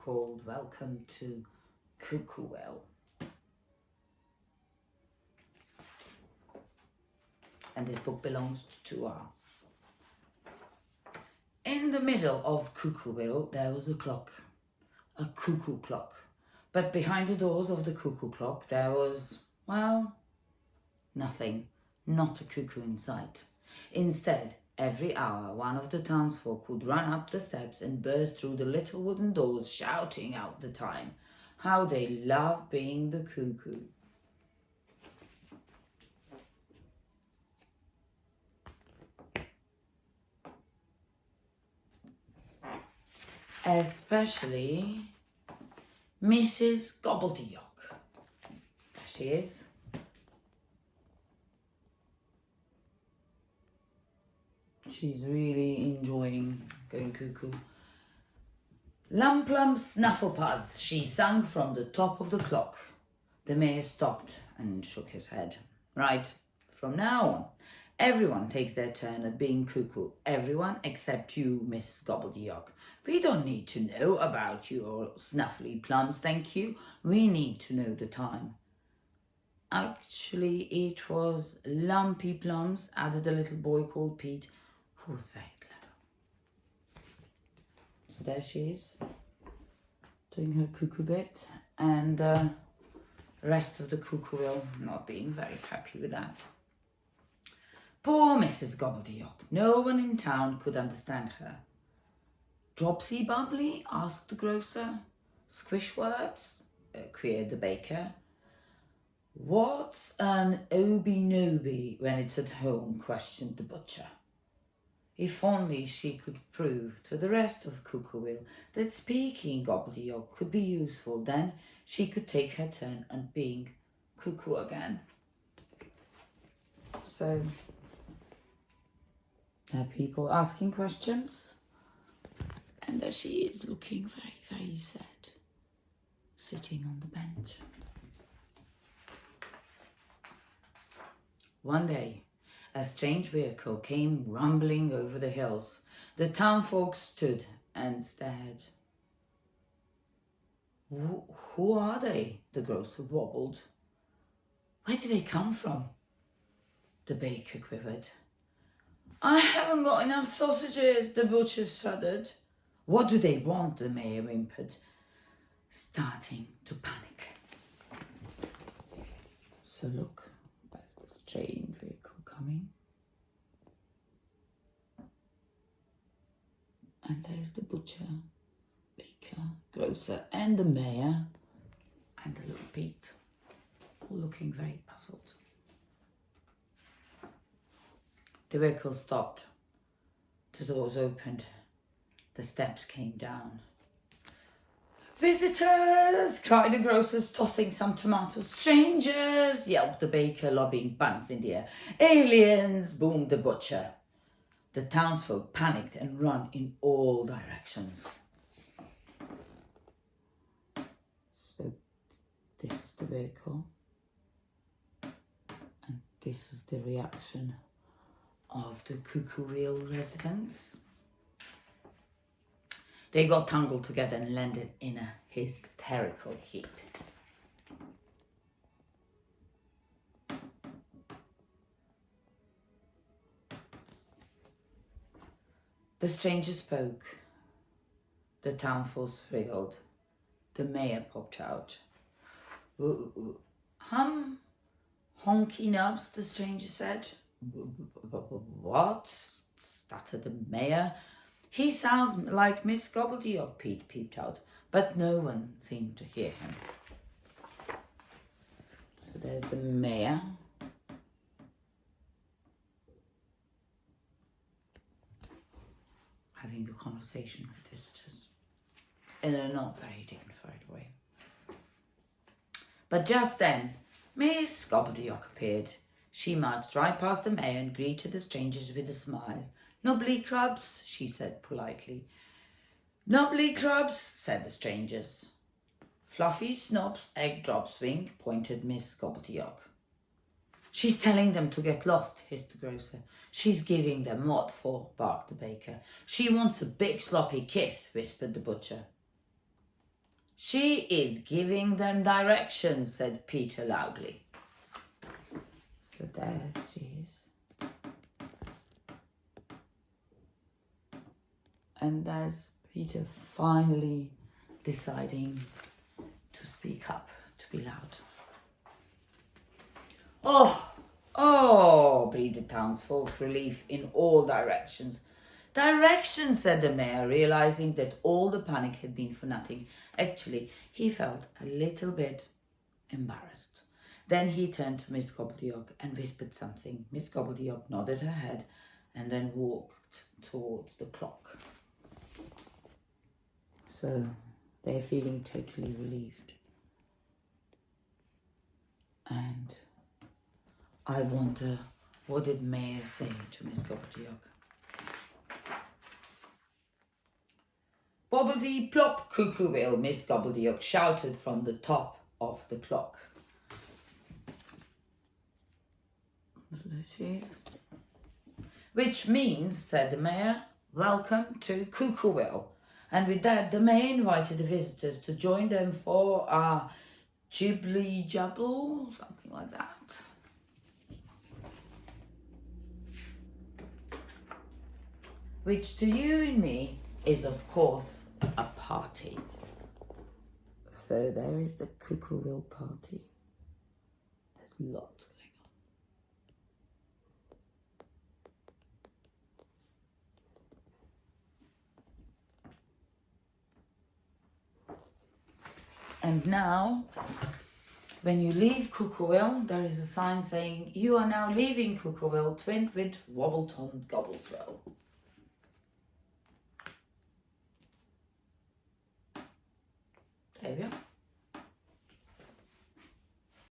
called Welcome to Cuckooville. And this book belongs to our. In the middle of Cuckooville, there was a clock, a cuckoo clock. But behind the doors of the cuckoo clock, there was, well, nothing, not a cuckoo in sight. Instead, every hour, one of the townsfolk would run up the steps and burst through the little wooden doors, shouting out the time. How they love being the cuckoo. Especially Mrs. Gobbledygook. There she is. She's really enjoying going cuckoo. Lump lump snufflepuzz, she sang from the top of the clock. The mayor stopped and shook his head. Right, from now on, everyone takes their turn at being cuckoo. Everyone except you, Miss Gobbledygook. We don't need to know about your snuffly plums, thank you. We need to know the time. Actually, it was lumpy plums, added a little boy called Pete, who was very clever. So there she is, doing her cuckoo bit, and the rest of the Cuckooville not being very happy with that. Poor Mrs. Gobbledygook. No one in town could understand her. Dropsy bubbly? Asked the grocer. Squishwords? Queried the baker. What's an oby-noby when it's at home? Questioned the butcher. If only she could prove to the rest of Cuckooville that speaking gobbledygook could be useful, then she could take her turn at being cuckoo again. So, there are people asking questions, and there she is looking very, very sad, sitting on the bench. One day, a strange vehicle came rumbling over the hills. The townfolk stood and stared. Who are they? The grocer wobbled. Where did they come from? The baker quivered. I haven't got enough sausages, the butcher shuddered. What do they want? The mayor whimpered, starting to panic. So look, there's the strange vehicle coming. And there's the butcher, baker, grocer, and the mayor, and the little Pete, all looking very puzzled. The vehicle stopped. The doors opened. The steps came down. Visitors! Cried the grocer, tossing some tomatoes. Strangers! Yelped the baker, lobbing buns in the air. Aliens! Boomed the butcher. The townsfolk panicked and ran in all directions. So this is the vehicle. And this is the reaction of the Cuckooville residents. They got tangled together and landed in a hysterical heap. The stranger spoke. The townfolk wriggled. The mayor popped out. Honky nubs, the stranger said. What? Stuttered the mayor. He sounds like Miss Gobbledygook, Pete peeped out, but no one seemed to hear him. So there's the mayor. Having a conversation with visitors in a not very dignified way. But just then, Miss Gobbledygook appeared. She marched right past the mayor and greeted the strangers with a smile. Nobbly crabs, she said politely. Nobbly crabs, said the strangers. Fluffy snobs, egg drops, wink, pointed Miss Gobbledygook. She's telling them to get lost, hissed the grocer. She's giving them what for, barked the baker. She wants a big sloppy kiss, whispered the butcher. She is giving them directions, said Peter loudly. So there she is. And there's Peter finally deciding to speak up, to be loud. Oh, breathed the townsfolk, relief in all directions. Directions, said the mayor, realizing that all the panic had been for nothing. Actually, he felt a little bit embarrassed. Then he turned to Miss Gobbledygook and whispered something. Miss Gobbledygook nodded her head and then walked towards the clock. So they're feeling totally relieved. And I wonder, what did Mayor say to Miss Gobbledygook? Bobbledy plop, Cuckooville, Miss Gobbledygook shouted from the top of the clock. So there she is. Which means, said the mayor, welcome to Cuckooville. And with that, the mayor invited the visitors to join them for a jibbly jabble, something like that. Which to you and me is, of course, a party. So there is the Cuckooville party. There's lots going on. And now, when you leave Cuckooville, there is a sign saying, you are now leaving Cuckooville, twinned with Wobbleton Gobbleswell. There we are.